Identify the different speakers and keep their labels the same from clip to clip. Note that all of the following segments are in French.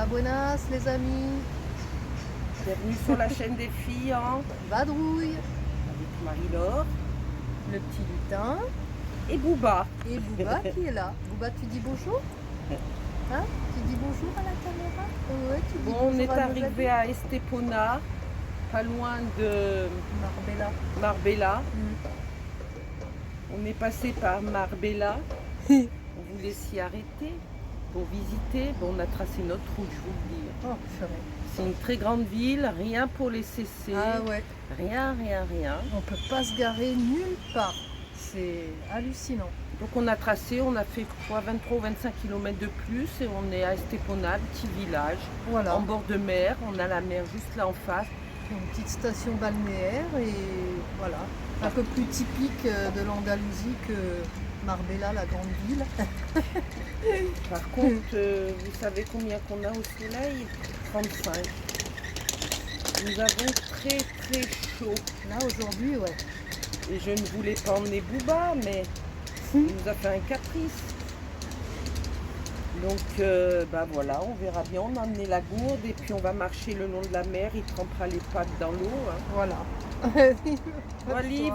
Speaker 1: buenas les amis.
Speaker 2: Bienvenue sur la chaîne des filles en
Speaker 1: Vadrouille,
Speaker 2: avec Marie-Laure
Speaker 1: le petit lutin
Speaker 2: et Bouba.
Speaker 1: et Bouba qui est là. Bouba, tu dis bonjour? Hein? Tu dis bonjour à la caméra? Ouais, tu dis
Speaker 2: Bon,
Speaker 1: bonjour
Speaker 2: on est
Speaker 1: à nos
Speaker 2: arrivé
Speaker 1: amis.
Speaker 2: à Estepona, pas loin de
Speaker 1: Marbella.
Speaker 2: Marbella.
Speaker 1: Mm.
Speaker 2: On est passé par Marbella. On voulait s'y arrêter pour visiter. Bon, on a tracé notre route, je vous le dis.
Speaker 1: Oh, purée.
Speaker 2: C'est une très grande ville, rien pour les CC.
Speaker 1: Ah ouais,
Speaker 2: Rien.
Speaker 1: on peut pas se garer nulle part. C'est hallucinant.
Speaker 2: Donc on a tracé, on a fait 23 ou 25 km de plus et on est à Estepona, petit village,
Speaker 1: Voilà,
Speaker 2: en bord de mer. On a la mer juste là en face.
Speaker 1: une petite station balnéaire et voilà, un peu plus typique de l'Andalousie que Marbella, la grande ville.
Speaker 2: Par contre, vous savez combien qu'on a au soleil? 35. Nous avons très chaud.
Speaker 1: Là aujourd'hui, ouais.
Speaker 2: Et je ne voulais pas emmener Bouba, mais il nous a fait un caprice. Donc, bah voilà, on verra bien. On a emmené la gourde et puis on va marcher le long de la mer. Il trempera les pattes dans l'eau. Hein.
Speaker 1: Voilà.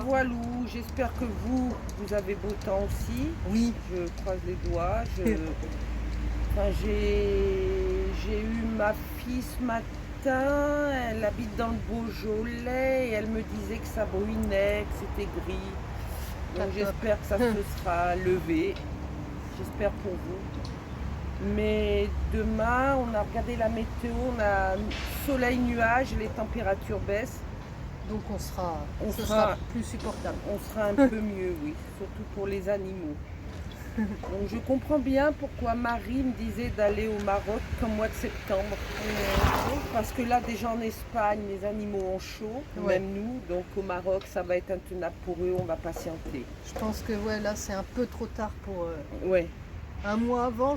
Speaker 2: Voilou. J'espère que vous avez beau temps aussi.
Speaker 1: Oui.
Speaker 2: Je croise les doigts. Enfin, j'ai eu ma fille ce matin. Elle habite dans le Beaujolais et elle me disait que ça bruinait, que c'était gris. Donc j'espère que ça se sera levé. J'espère pour vous. Mais demain, on a regardé la météo, on a soleil, nuage, les températures baissent.
Speaker 1: Donc ce
Speaker 2: sera
Speaker 1: sera plus supportable.
Speaker 2: On sera un peu mieux, oui, surtout pour les animaux. Donc je comprends bien pourquoi Marie me disait d'aller au Maroc comme mois de septembre. Parce que là déjà en Espagne, les animaux ont chaud,
Speaker 1: Ouais.
Speaker 2: même nous. Donc au Maroc, ça va être intenable pour eux, on va patienter.
Speaker 1: Je pense que ouais, là c'est un peu trop tard pour
Speaker 2: Ouais,
Speaker 1: un mois avant.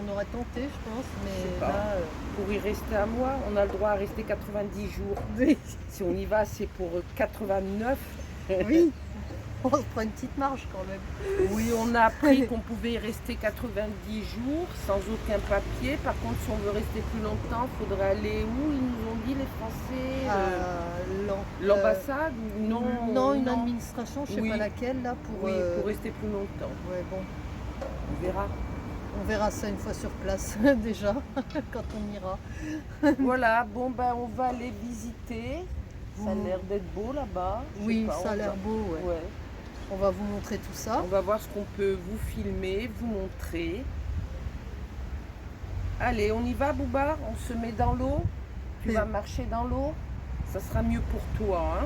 Speaker 1: On aurait tenté, je pense,
Speaker 2: je
Speaker 1: mais
Speaker 2: sais pas.
Speaker 1: là,
Speaker 2: Pour y rester un mois, on a le droit à rester 90 jours. Si on y va, c'est pour 89.
Speaker 1: oui, on se prend une petite marge quand même.
Speaker 2: Oui, on a appris qu'on pouvait y rester 90 jours sans aucun papier. Par contre, si on veut rester plus longtemps, il faudrait aller où? Ils nous ont dit les Français l'ambassade ou non?
Speaker 1: Non, une administration, je sais
Speaker 2: Oui.
Speaker 1: pas laquelle là pour.
Speaker 2: Oui, pour rester plus longtemps.
Speaker 1: Ouais, bon,
Speaker 2: On verra.
Speaker 1: on verra ça une fois sur place déjà quand on ira.
Speaker 2: Voilà, bon ben on va aller visiter. Ça a l'air d'être beau là-bas. Je sais
Speaker 1: Oui,
Speaker 2: pas,
Speaker 1: ça a l'air beau, ouais.
Speaker 2: Ouais.
Speaker 1: On va vous montrer tout ça.
Speaker 2: On va voir ce qu'on peut vous filmer, vous montrer. Allez, on y va, Bouba? On se met dans l'eau? Tu vas marcher dans l'eau? Ça sera mieux pour toi,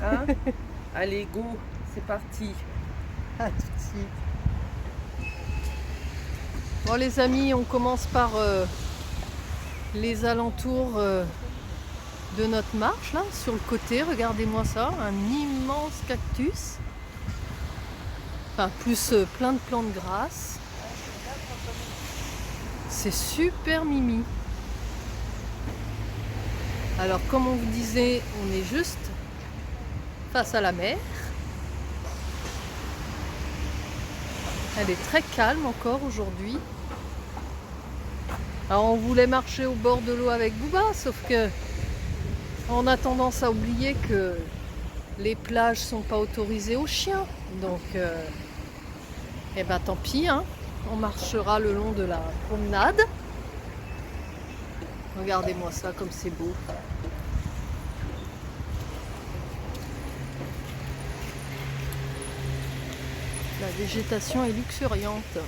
Speaker 2: hein? Allez, go, c'est parti.
Speaker 1: À tout de suite. Bon les amis, on commence par les alentours de notre marche là, sur le côté, regardez-moi ça, un immense cactus. Enfin, plus plein de plantes grasses. C'est super mimi. Alors comme on vous disait, on est juste face à la mer. Elle est très calme encore aujourd'hui. Alors on voulait marcher au bord de l'eau avec Bouba, sauf que on a tendance à oublier que les plages sont pas autorisées aux chiens. Donc eh ben tant pis, hein. On marchera le long de la promenade. Regardez-moi ça comme c'est beau. La végétation est luxuriante.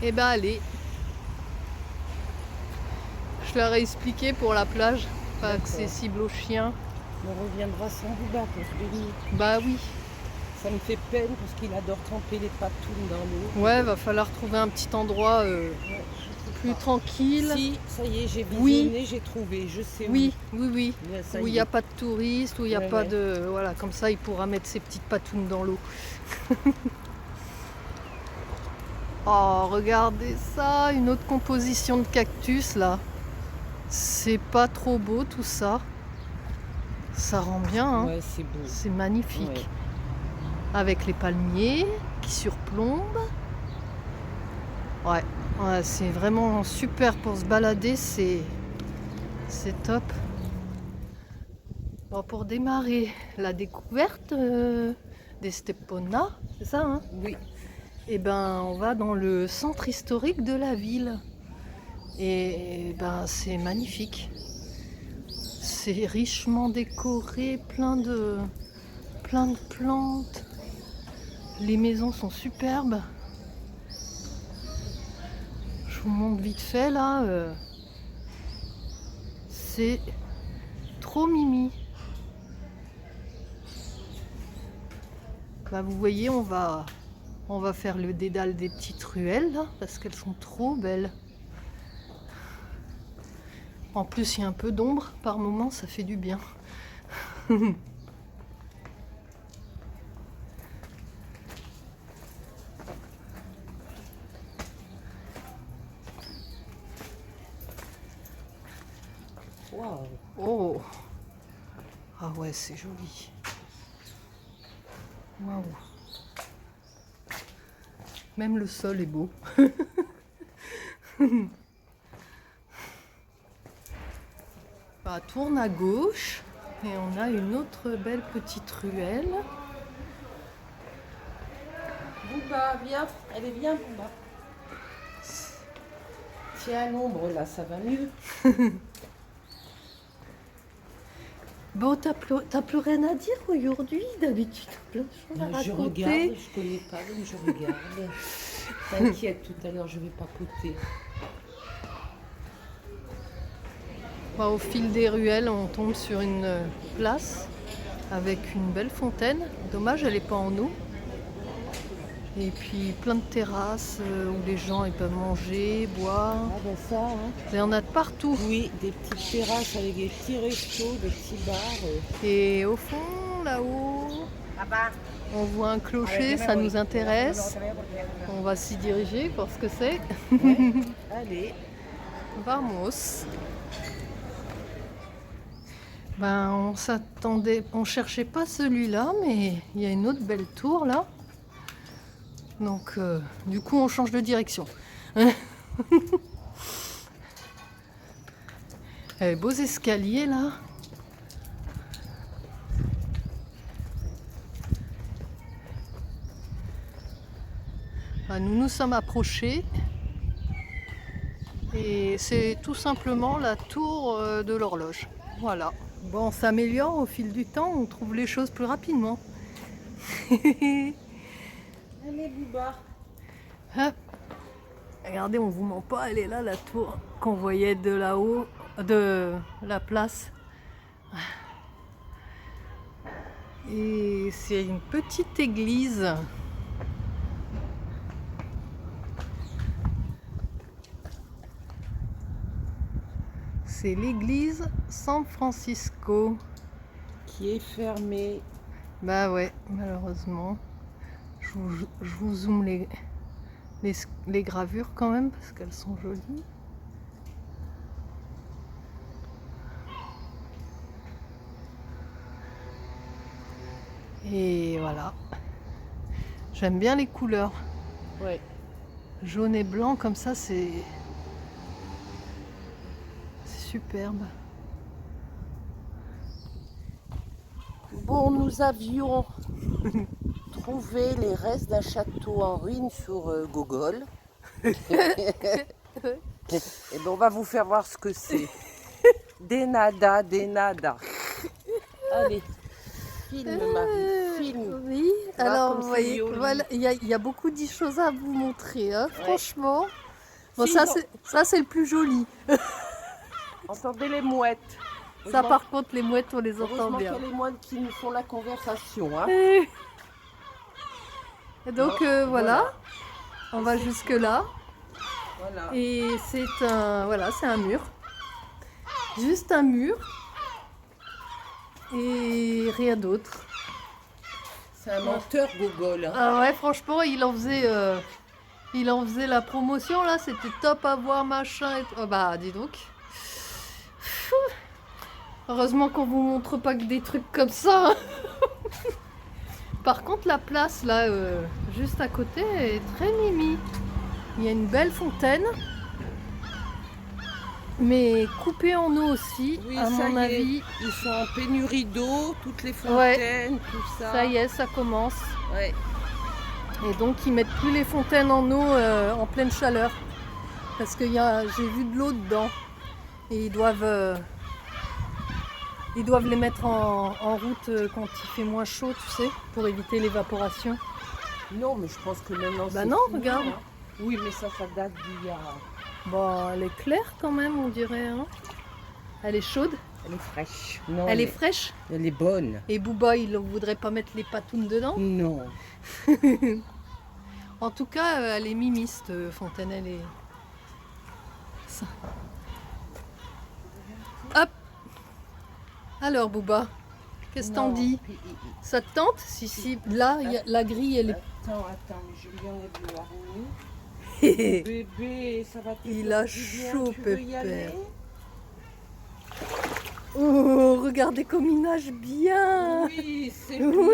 Speaker 1: Eh ben allez. Je leur ai expliqué pour la plage, pas accessible aux chiens.
Speaker 2: On reviendra sans Bouba pour se baigner.
Speaker 1: Bah oui.
Speaker 2: Ça me fait peine parce qu'il adore tremper les patounes dans l'eau.
Speaker 1: Ouais, va falloir trouver un petit endroit plus tranquille.
Speaker 2: Si, ça y est, j'ai visionné, j'ai trouvé, je sais
Speaker 1: Oui,
Speaker 2: où.
Speaker 1: oui.
Speaker 2: Ouais, ça
Speaker 1: Où il
Speaker 2: y
Speaker 1: n'y
Speaker 2: est.
Speaker 1: a pas de touristes, où il n'y a
Speaker 2: Ouais,
Speaker 1: pas
Speaker 2: ouais.
Speaker 1: de... Voilà, comme ça il pourra mettre ses petites patounes dans l'eau. Oh, regardez ça, une autre composition de cactus là. C'est pas trop beau tout ça. Ça rend bien, hein.
Speaker 2: Ouais, c'est beau.
Speaker 1: C'est magnifique.
Speaker 2: Ouais.
Speaker 1: Avec les palmiers qui surplombent. Ouais, ouais, c'est vraiment super pour se balader, c'est top. Bon, pour démarrer la découverte des Stepona, c'est ça, hein?
Speaker 2: Oui.
Speaker 1: Et ben, on va dans le centre historique de la ville. Et ben, c'est magnifique. C'est richement décoré, plein de plantes. Les maisons sont superbes. Je vous montre vite fait là. C'est trop mimi. Bah, vous voyez, on va faire le dédale des petites ruelles là, parce qu'elles sont trop belles. En plus, il y a un peu d'ombre par moment, ça fait du bien.
Speaker 2: Waouh.
Speaker 1: Oh! Ah ouais, c'est joli. Waouh! Même le sol est beau. Bah, tourne à gauche et on a une autre belle petite ruelle.
Speaker 2: Bouba, viens. Allez, viens, Bouba. Tiens, l'ombre, là, ça va mieux.
Speaker 1: Bon, t'as plus rien à dire aujourd'hui? D'habitude, plein de choses à
Speaker 2: Je
Speaker 1: raconter.
Speaker 2: regarde, je connais pas, donc je regarde. T'inquiète, tout à l'heure, je vais papoter.
Speaker 1: Bah, au fil des ruelles, on tombe sur une place avec une belle fontaine. Dommage, elle n'est pas en eau. Et puis plein de terrasses où les gens ils peuvent manger, boire.
Speaker 2: Ah ben ça, hein.
Speaker 1: Il y en a de partout.
Speaker 2: Oui, des petites terrasses avec des petits restos, des petits bars.
Speaker 1: Et au fond, là-haut, on voit un clocher, ça nous intéresse. On va s'y diriger, voir ce que c'est.
Speaker 2: Ouais. Allez.
Speaker 1: Vamos. Ben, on cherchait pas celui-là, mais il y a une autre belle tour là. Donc, du coup, on change de direction. Beaux escaliers là. Ben, nous nous sommes approchés. Et c'est tout simplement la tour de l'horloge. Voilà. Bon, on s'améliore au fil du temps, on trouve les choses plus rapidement.
Speaker 2: Allez, Bouba.
Speaker 1: Hop. Regardez, on vous ment pas, elle est là la tour qu'on voyait de là-haut, de la place. Et c'est une petite église. C'est l'église San Francisco.
Speaker 2: Qui est fermée.
Speaker 1: Bah ouais, malheureusement. Je vous zoome les gravures quand même parce qu'elles sont jolies. Et voilà. J'aime bien les couleurs.
Speaker 2: Ouais.
Speaker 1: Jaune et blanc comme ça, c'est superbe.
Speaker 2: Bon, nous avions trouvé les restes d'un château en ruine sur Google. Et ben on va vous faire voir ce que c'est. Des nada, des nada. Allez, filme Marie, filme.
Speaker 1: Oui,
Speaker 2: Là,
Speaker 1: alors
Speaker 2: comme
Speaker 1: vous
Speaker 2: c'est
Speaker 1: voyez,
Speaker 2: joli.
Speaker 1: voilà, il y a beaucoup de choses à vous montrer, hein,
Speaker 2: Ouais.
Speaker 1: franchement. Bon,
Speaker 2: Sinon-
Speaker 1: ça c'est le plus joli.
Speaker 2: Entendez les mouettes.
Speaker 1: Ça par contre, les mouettes, on les entend
Speaker 2: Heureusement qu'il y
Speaker 1: bien.
Speaker 2: a les mouettes qui nous font la conversation. Hein.
Speaker 1: Et donc voilà, on va jusque là.
Speaker 2: Voilà.
Speaker 1: Et c'est un mur. Juste un mur. Et rien d'autre.
Speaker 2: C'est un menteur Google. Hein.
Speaker 1: Ah ouais, franchement, il en faisait la promotion là, c'était top à voir, machin. Oh bah, dis donc. Heureusement qu'on vous montre pas que des trucs comme ça. Par contre, la place là, juste à côté, est très mimi. Il y a une belle fontaine, mais coupée en eau aussi,
Speaker 2: Oui,
Speaker 1: à
Speaker 2: ça
Speaker 1: mon
Speaker 2: y est.
Speaker 1: avis.
Speaker 2: Ils sont en pénurie d'eau, toutes les fontaines, tout ça.
Speaker 1: Ça y est, ça commence.
Speaker 2: Ouais.
Speaker 1: Et donc ils mettent plus les fontaines en eau en pleine chaleur. Parce que j'ai vu de l'eau dedans. Et ils doivent les mettre en route quand il fait moins chaud, tu sais, pour éviter l'évaporation.
Speaker 2: Non, mais je pense que maintenant
Speaker 1: Bah
Speaker 2: c'est
Speaker 1: non,
Speaker 2: fini,
Speaker 1: regarde.
Speaker 2: hein. Oui, mais ça date d'il y a...
Speaker 1: Bon, elle est claire quand même, on dirait. Hein. Elle est chaude.
Speaker 2: Elle est fraîche. Non,
Speaker 1: Elle est fraîche.
Speaker 2: Elle est bonne.
Speaker 1: Et Booba, il ne voudrait pas mettre les patounes dedans.
Speaker 2: Non.
Speaker 1: En tout cas, elle est mimiste, Fontaine. Elle est... Ça. Hop. Alors, Booba, qu'est-ce que t'en
Speaker 2: Non.
Speaker 1: dis? Ça te tente? Si, là, la grille, elle est...
Speaker 2: Attends, Julien est dehors.
Speaker 1: Il
Speaker 2: Bébé, ça va te
Speaker 1: a
Speaker 2: faire du bien,
Speaker 1: chaud,
Speaker 2: tu veux y
Speaker 1: pépère.
Speaker 2: aller?
Speaker 1: Oh, regardez comme il nage bien.
Speaker 2: Oui, c'est
Speaker 1: Oui.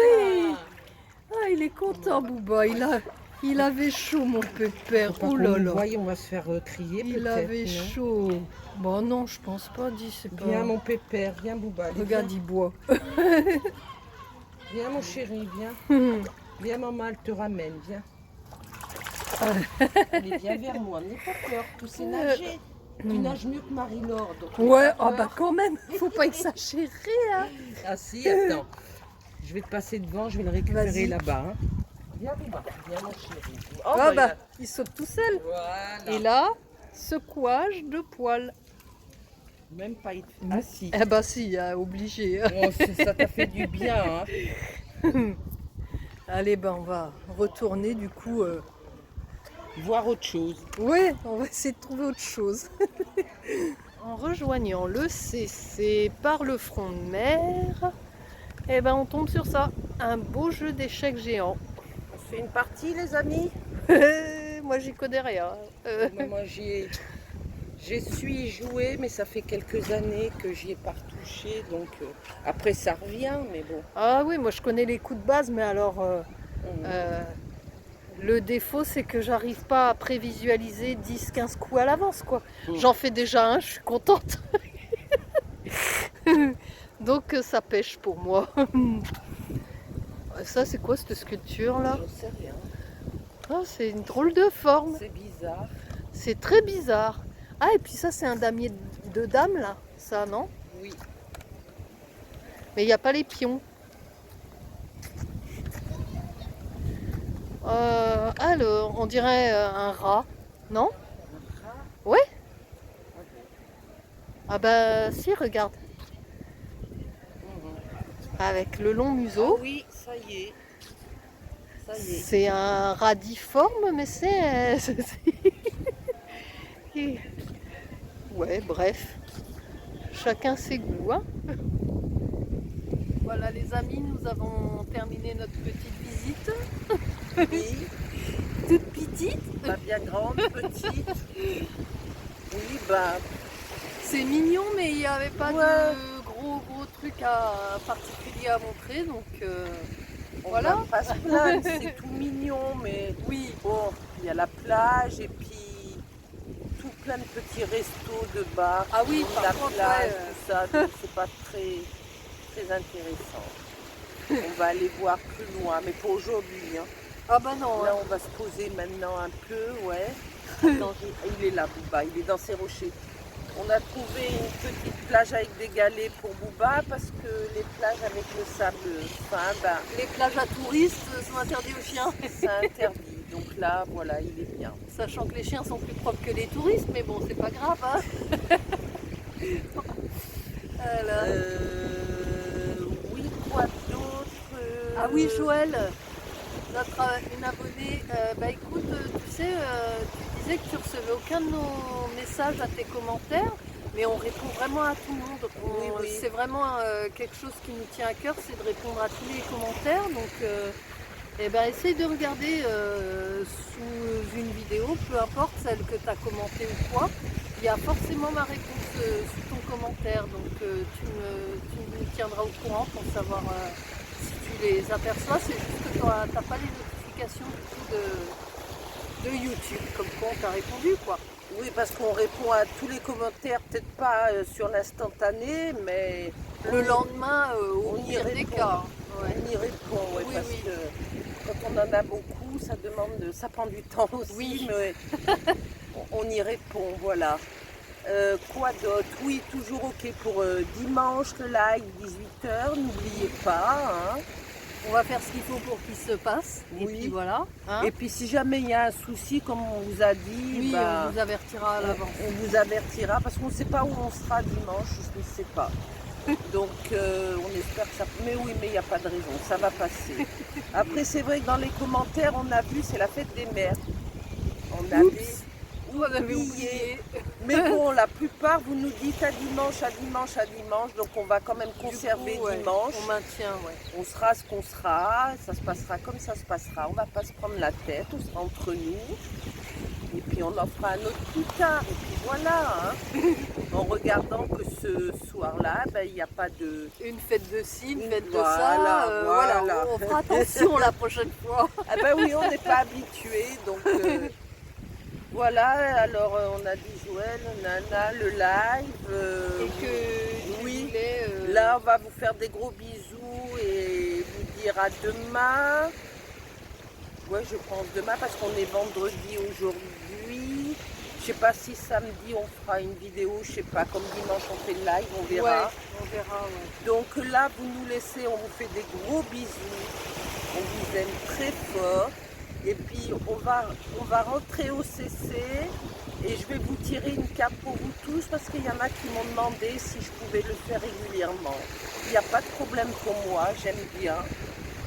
Speaker 2: bien.
Speaker 1: Ah, il est content, Booba. Il avait chaud, mon pépère.
Speaker 2: Faut pas
Speaker 1: Oh
Speaker 2: qu'on
Speaker 1: là
Speaker 2: nous
Speaker 1: là.
Speaker 2: voie, on va se faire crier
Speaker 1: Il
Speaker 2: peut-être,
Speaker 1: avait
Speaker 2: non?
Speaker 1: chaud. Bon, non, je pense pas, dis, c'est pas...
Speaker 2: Viens mon pépère, viens Bouba. Allez,
Speaker 1: Regarde, il boit.
Speaker 2: viens mon chéri, viens. Viens maman, elle te ramène, viens. Allez, viens vers moi, n'aie pas peur, tu sais nager. Tu nages mieux que Marie-Laure. donc n'aie
Speaker 1: Ouais,
Speaker 2: pas
Speaker 1: ah bah
Speaker 2: peur.
Speaker 1: quand même, faut pas exagérer, hein.
Speaker 2: Ah si, attends. Je vais te passer devant, je vais le récupérer
Speaker 1: Vas-y.
Speaker 2: là-bas. Hein. Viens Bouba, viens mon chéri. Oh,
Speaker 1: Ah bah,
Speaker 2: là.
Speaker 1: il saute tout seul.
Speaker 2: Voilà.
Speaker 1: Et là, secouage de poils.
Speaker 2: Même pas être assis.
Speaker 1: Eh bah si, hein, obligé.
Speaker 2: Oh, ça t'a fait du bien. Hein.
Speaker 1: Allez, ben on va retourner du coup.
Speaker 2: Voir autre chose.
Speaker 1: Ouais, on va essayer de trouver autre chose. En rejoignant le CC par le front de mer, eh ben on tombe sur ça, un beau jeu d'échecs géant.
Speaker 2: On se fait une partie les amis?
Speaker 1: Moi j'y connais rien.
Speaker 2: Moi j'ai su y jouer, mais ça fait quelques années que j'y ai pas retouché, donc après ça revient, mais bon.
Speaker 1: Ah oui, moi je connais les coups de base, mais alors le défaut c'est que j'arrive pas à prévisualiser 10-15 coups à l'avance quoi. J'en fais déjà un, je suis contente. Donc ça pêche pour moi. Ça c'est quoi cette sculpture là?
Speaker 2: J'en sais rien.
Speaker 1: Ah, c'est une drôle de forme.
Speaker 2: C'est bizarre.
Speaker 1: C'est très bizarre. Ah et puis ça c'est un damier de dame là, ça non?
Speaker 2: Oui.
Speaker 1: Mais il n'y a pas les pions. Alors, on dirait un rat, non? Ouais? Ah bah si, regarde. Avec le long museau.
Speaker 2: Ah oui, ça y est. Ça y est.
Speaker 1: C'est un rat difforme, mais c'est... Ouais, bref. Chacun ses goûts, hein. Voilà les amis, nous avons terminé notre petite visite.
Speaker 2: Oui,
Speaker 1: Toute petite.
Speaker 2: pas bien grande, petite. Oui, bah,
Speaker 1: C'est mignon, mais il n'y avait pas
Speaker 2: Ouais.
Speaker 1: de gros trucs particuliers à montrer, donc
Speaker 2: on
Speaker 1: voilà.
Speaker 2: va pas se plaindre, c'est tout mignon, mais
Speaker 1: Oui,
Speaker 2: bon, il y a la plage et puis tout plein de petits restos de bars.
Speaker 1: Ah oui,
Speaker 2: sur
Speaker 1: par
Speaker 2: la
Speaker 1: contre,
Speaker 2: plage,
Speaker 1: ouais,
Speaker 2: tout ça, donc c'est pas très intéressant. On va aller voir plus loin, mais pas aujourd'hui. Hein.
Speaker 1: ah bah non,
Speaker 2: Là, on va se poser maintenant un peu, ouais. Attends, il est là, Bouba, il est dans ses rochers. On a trouvé une petite plage avec des galets pour Bouba parce que les plages avec le sable fin, ben,
Speaker 1: les plages à touristes sont interdites aux chiens,
Speaker 2: c'est interdit. Donc là, voilà, il est bien.
Speaker 1: sachant que les chiens sont plus propres que les touristes, mais bon, c'est pas grave, hein. Voilà.
Speaker 2: Oui, quoi d'autre
Speaker 1: Ah oui, Joël, une abonnée, bah écoute, tu sais, tu disais que tu recevais aucun de nos messages à tes commentaires, mais on répond vraiment à tout le monde.
Speaker 2: Oui, oui.
Speaker 1: C'est vraiment quelque chose qui nous tient à cœur, c'est de répondre à tous les commentaires. Donc, eh ben, essaye de regarder sous une vidéo, peu importe celle que tu as commentée ou quoi. Il y a forcément ma réponse sous ton commentaire, donc tu me tiendras au courant pour savoir si tu les aperçois. C'est juste que tu n'as pas les notifications du coup de YouTube, comme quoi on t'a répondu, quoi.
Speaker 2: Oui, parce qu'on répond à tous les commentaires, peut-être pas sur l'instantané, mais
Speaker 1: Le lendemain, au
Speaker 2: on y
Speaker 1: pire des
Speaker 2: répond.
Speaker 1: cas. Ouais.
Speaker 2: On y répond, ouais,
Speaker 1: Oui,
Speaker 2: parce
Speaker 1: oui.
Speaker 2: que quand on en a beaucoup, ça prend du temps aussi,
Speaker 1: Oui.
Speaker 2: mais on y répond, voilà. Quoi d'autre? Oui, toujours ok pour dimanche, le live, 18h, n'oubliez pas, hein.
Speaker 1: On va faire ce qu'il faut pour qu'il se passe. Et
Speaker 2: Oui.
Speaker 1: puis voilà. Hein.
Speaker 2: Et puis si jamais il y a un souci, comme on vous a dit,
Speaker 1: Oui,
Speaker 2: bah,
Speaker 1: on vous avertira à l'avance.
Speaker 2: on vous avertira, parce qu'on ne sait pas où on sera dimanche, je ne sais pas. Donc on espère que ça... Mais oui, mais il n'y a pas de raison, ça va passer. Après, c'est vrai que dans les commentaires, on a vu, c'est la fête des mères. On avait
Speaker 1: On avait oublié.
Speaker 2: Mais bon, la plupart, vous nous dites à dimanche, à dimanche, à dimanche. Donc on va quand même conserver
Speaker 1: Du coup, ouais,
Speaker 2: dimanche.
Speaker 1: on maintient, ouais.
Speaker 2: On sera ce qu'on sera, ça se passera comme ça se passera. On va pas se prendre la tête, on sera entre nous. Et puis on en fera un autre plus tard. Et puis voilà, hein. En regardant que ce soir-là, ben, il n'y a pas de...
Speaker 1: Une fête de ci, une fête de
Speaker 2: Voilà,
Speaker 1: ça.
Speaker 2: voilà.
Speaker 1: On fera attention la prochaine fois.
Speaker 2: Ah ben oui, on n'est pas habitué, donc voilà. Alors on a dit Joël, Nana, le live.
Speaker 1: Et que tu
Speaker 2: oui.
Speaker 1: voulais,
Speaker 2: Là, on va vous faire des gros bisous et vous dire à demain. Ouais, je pense demain parce qu'on est vendredi aujourd'hui. Je sais pas si samedi on fera une vidéo, je sais pas, comme dimanche on fait le live, on verra.
Speaker 1: ouais, on verra, ouais.
Speaker 2: Donc là, vous nous laissez, on vous fait des gros bisous. On vous aime très fort. Et puis on va rentrer au CC et je vais vous tirer une carte pour vous tous parce qu'il y en a qui m'ont demandé si je pouvais le faire régulièrement. Il n'y a pas de problème pour moi, j'aime bien.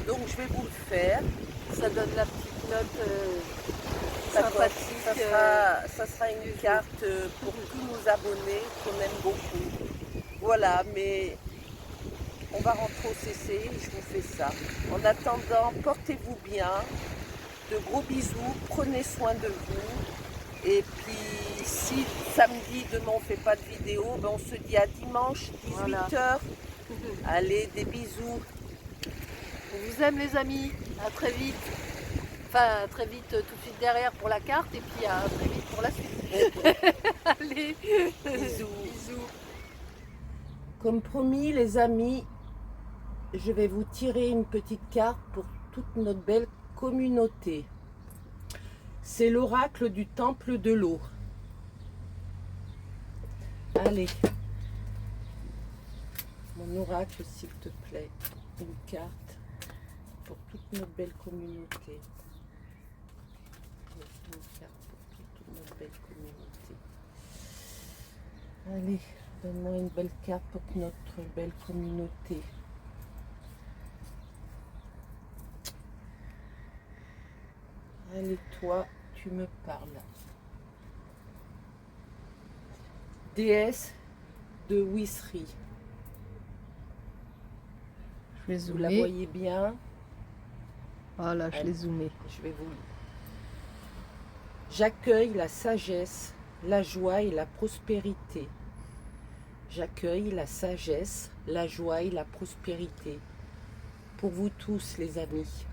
Speaker 2: Donc je vais vous le faire.
Speaker 1: Ça donne la petite note
Speaker 2: D'accord.
Speaker 1: sympathique.
Speaker 2: Ça sera une carte pour tous nos abonnés qu'on aime beaucoup. Voilà, mais on va rentrer au CC et je vous fais ça. En attendant, portez-vous bien. De gros bisous, prenez soin de vous. Et puis si samedi, demain on ne fait pas de vidéo, ben on se dit à dimanche, 18h.
Speaker 1: Voilà.
Speaker 2: Allez, des bisous.
Speaker 1: On vous aime les amis, à très vite. Enfin, à très vite tout de suite derrière pour la carte et puis à très vite pour la suite. Allez,
Speaker 2: Bisous.
Speaker 1: bisous.
Speaker 2: Comme promis les amis, je vais vous tirer une petite carte pour toute notre belle communauté. C'est l'oracle du temple de l'eau. Allez, mon oracle s'il te plaît, une carte pour toute notre belle communauté. Une carte pour toute notre belle communauté. Allez, donne-moi une belle carte pour notre belle communauté. Allez, toi, tu me parles. Déesse de Wisri.
Speaker 1: Je vais
Speaker 2: Vous la
Speaker 1: zoomer.
Speaker 2: voyez bien.
Speaker 1: Voilà, je l'ai zoomé.
Speaker 2: Je vais vous... J'accueille la sagesse, la joie et la prospérité. J'accueille la sagesse, la joie et la prospérité. Pour vous tous, les amis.